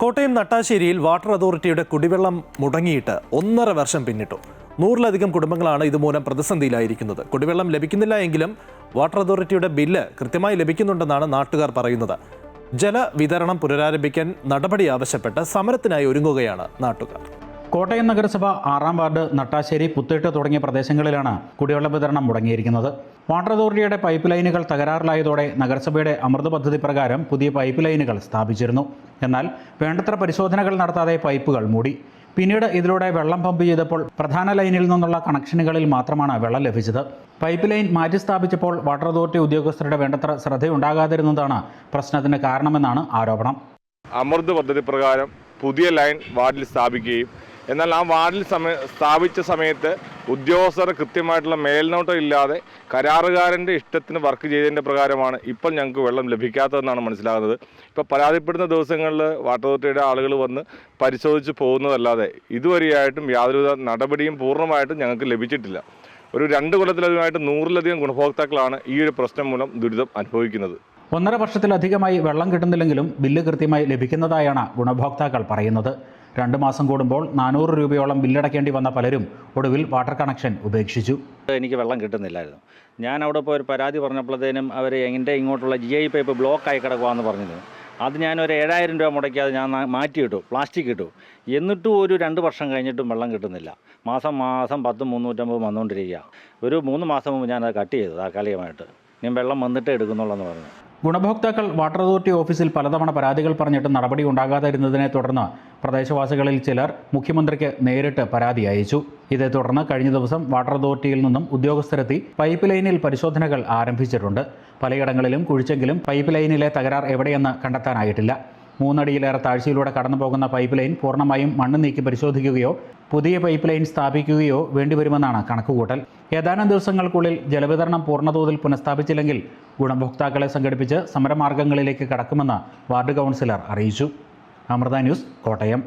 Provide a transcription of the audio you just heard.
Kottayam നട്ടാശ്ശേരിയിൽ water അതോറിറ്റിയുടെ കുടിവെള്ളം മുടങ്ങിയിട്ട് 1.5 വർഷം പിന്നിട്ടു. 100-ലധികം കുടുംബങ്ങളാണ് ഇതുമൂലം പ്രതിസന്ധിയിലായിരിക്കുന്നത്. കുടിവെള്ളം ലഭിക്കുന്നില്ല എങ്കിലും വാട്ടർ അതോറിറ്റിയുടെ ബില്ല് കൃത്യമായി ലഭിക്കുന്നുണ്ടെന്നാണ് നാട്ടുകാർ പറയുന്നത്. ജലവിതരണം പുനരാരംഭിക്കാൻ നടപടി ആവശ്യപ്പെട്ട് സമരത്തിനായി ഒരുങ്ങുകയാണ് നാട്ടുകാർ. കോട്ടയം നഗരസഭ 6-ാം വാർഡ്, നട്ടാശ്ശേരി, പുത്തേട്ട് തുടങ്ങിയ പ്രദേശങ്ങളിലാണ് കുടിവെള്ള വിതരണം മുടങ്ങിയിരിക്കുന്നത്. വാട്ടർ അതോറിറ്റിയുടെ പൈപ്പ് ലൈനുകൾ തകരാറിലായതോടെ നഗരസഭയുടെ അമൃത് പദ്ധതി പ്രകാരം പുതിയ പൈപ്പ് ലൈനുകൾ സ്ഥാപിച്ചിരുന്നു. എന്നാൽ വേണ്ടത്ര പരിശോധനകൾ നടത്താതെ പൈപ്പുകൾ മൂടി. പിന്നീട് ഇതിലൂടെ വെള്ളം പമ്പ് ചെയ്തപ്പോൾ പ്രധാന ലൈനിൽ നിന്നുള്ള കണക്ഷനുകളിൽ മാത്രമാണ് വെള്ളം ലഭിച്ചത്. പൈപ്പ് ലൈൻ മാറ്റി സ്ഥാപിച്ചപ്പോൾ വാട്ടർ അതോറിറ്റി ഉദ്യോഗസ്ഥരുടെ വേണ്ടത്ര ശ്രദ്ധയുണ്ടാകാതിരുന്നതാണ് പ്രശ്നത്തിന് കാരണമെന്നാണ് ആരോപണം. അമൃത് പദ്ധതി പ്രകാരം പുതിയ ലൈൻ വാർഡിൽ സ്ഥാപിക്കുകയും എന്നാൽ ആ വാർഡിൽ സ്ഥാപിച്ച സമയത്ത് ഉദ്യോഗസ്ഥർ കൃത്യമായിട്ടുള്ള മേൽനോട്ടം ഇല്ലാതെ കരാറുകാരൻ്റെ ഇഷ്ടത്തിന് വർക്ക് ചെയ്തതിൻ്റെ പ്രകാരമാണ് ഇപ്പോൾ ഞങ്ങൾക്ക് വെള്ളം ലഭിക്കാത്തതെന്നാണ് മനസ്സിലാകുന്നത്. ഇപ്പോൾ പരാതിപ്പെടുന്ന ദിവസങ്ങളിൽ വാട്ടർ അതോറിറ്റിയുടെ ആളുകൾ വന്ന് പരിശോധിച്ച് പോകുന്നതല്ലാതെ ഇതുവരെയായിട്ടും യാതൊരുവിധ നടപടിയും പൂർണ്ണമായിട്ടും ഞങ്ങൾക്ക് ലഭിച്ചിട്ടില്ല. ഒരു 2 കൊല്ലത്തിലധികമായിട്ട് 100-ലധികം ഗുണഭോക്താക്കളാണ് ഈ ഒരു പ്രശ്നം മൂലം ദുരിതം അനുഭവിക്കുന്നത്. 1.5 വർഷത്തിലധികമായി വെള്ളം കിട്ടുന്നില്ലെങ്കിലും ബില്ല് കൃത്യമായി ലഭിക്കുന്നതായാണ് ഗുണഭോക്താക്കൾ പറയുന്നത്. 2 മാസം കൂടുമ്പോൾ 400 രൂപയോളം ബില്ലടയ്ക്കേണ്ടി വന്ന പലരും ഒടുവിൽ വാട്ടർ കണക്ഷൻ ഉപേക്ഷിച്ചു. എനിക്ക് വെള്ളം കിട്ടുന്നില്ലായിരുന്നു. ഞാൻ അവിടെ പോയി ഒരു പരാതി പറഞ്ഞപ്പോഴത്തേനും അവർ എൻ്റെ ഇങ്ങോട്ടുള്ള GI പൈപ്പ് ബ്ലോക്കായി കിടക്കുവാന്ന് പറഞ്ഞത്. അത് ഞാനൊരു 7000 രൂപ മുടക്കി അത് ഞാൻ മാറ്റിയിട്ടു, പ്ലാസ്റ്റിക് ഇട്ടു. എന്നിട്ടും ഒരു 2 വർഷം കഴിഞ്ഞിട്ടും വെള്ളം കിട്ടുന്നില്ല. മാസം 10 350 വന്നുകൊണ്ടിരിക്കുക. ഒരു 3 മാസം മുമ്പ് ഞാനത് കട്ട് ചെയ്തു താൽക്കാലികമായിട്ട്. ഞാൻ വെള്ളം വന്നിട്ടേ എടുക്കുന്നുള്ളൂ എന്ന് പറഞ്ഞു. ഗുണഭോക്താക്കൾ വാട്ടർ അതോറിറ്റി ഓഫീസിൽ പലതവണ പരാതികൾ പറഞ്ഞിട്ട് നടപടി ഉണ്ടാകാതിരുന്നതിനെ തുടർന്ന് പ്രദേശവാസികളിൽ ചിലർ മുഖ്യമന്ത്രിക്ക് നേരിട്ട് പരാതി അയച്ചു. ഇതേ തുടർന്ന് കഴിഞ്ഞ ദിവസം വാട്ടർ അതോറിറ്റിയിൽ നിന്നും ഉദ്യോഗസ്ഥരെത്തി പൈപ്പ് ലൈനിൽ പരിശോധനകൾ ആരംഭിച്ചിട്ടുണ്ട്. പലയിടങ്ങളിലും കുഴിച്ചെങ്കിലും പൈപ്പ് ലൈനിലെ തകരാർ എവിടെയെന്ന് കണ്ടെത്താനായിട്ടില്ല. 3 അടിയിലേറെ താഴ്ചയിലൂടെ കടന്നു പോകുന്ന പൈപ്പ് ലൈൻ പൂർണ്ണമായും മണ്ണ് നീക്കി പരിശോധിക്കുകയോ പുതിയ പൈപ്പ് ലൈൻ സ്ഥാപിക്കുകയോ വേണ്ടിവരുമെന്നാണ് കണക്കുകൂട്ടൽ. ഏതാനും ദിവസങ്ങൾക്കുള്ളിൽ ജലവിതരണം പൂർണ്ണതോതിൽ പുനഃസ്ഥാപിച്ചില്ലെങ്കിൽ ഗുണഭോക്താക്കളെ സംഘടിപ്പിച്ച് സമരമാർഗങ്ങളിലേക്ക് കടക്കുമെന്ന് വാർഡ് കൗൺസിലർ അറിയിച്ചു. അമൃത ന്യൂസ്, കോട്ടയം.